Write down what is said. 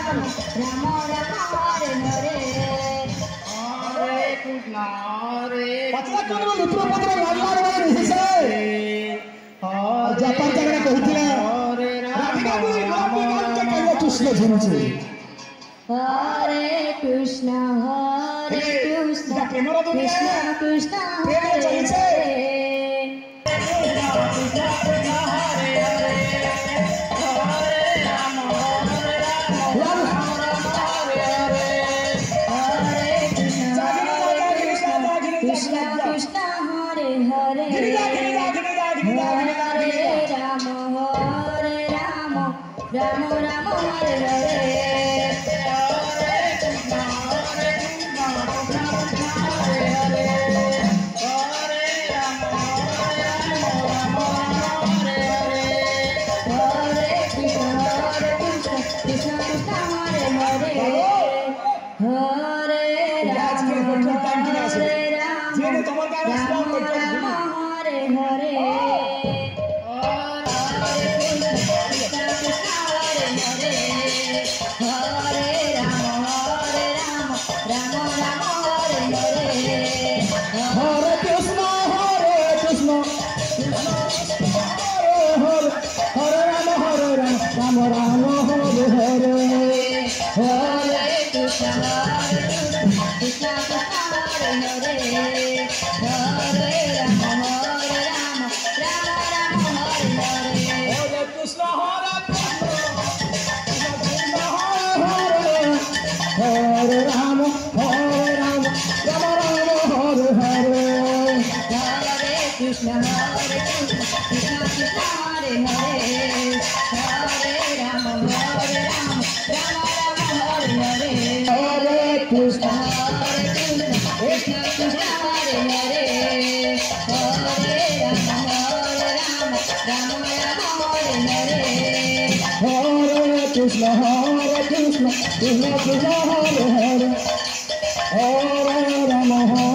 Rama Rama Hare Hare Hare Krishna Hare पचरा कोन मित्र पत्र लागलार वाला निसे जापान जागरे कहिथिला राधिका को गोपी गान के कहियो Krishna झुमछे Hare Krishna Krishna Krishna Hare Hare Krishna Krishna Hare Hare Hare Rama Rama Rama Hare Hare Krishna Krishna Krishna Hare Hare Hare Rama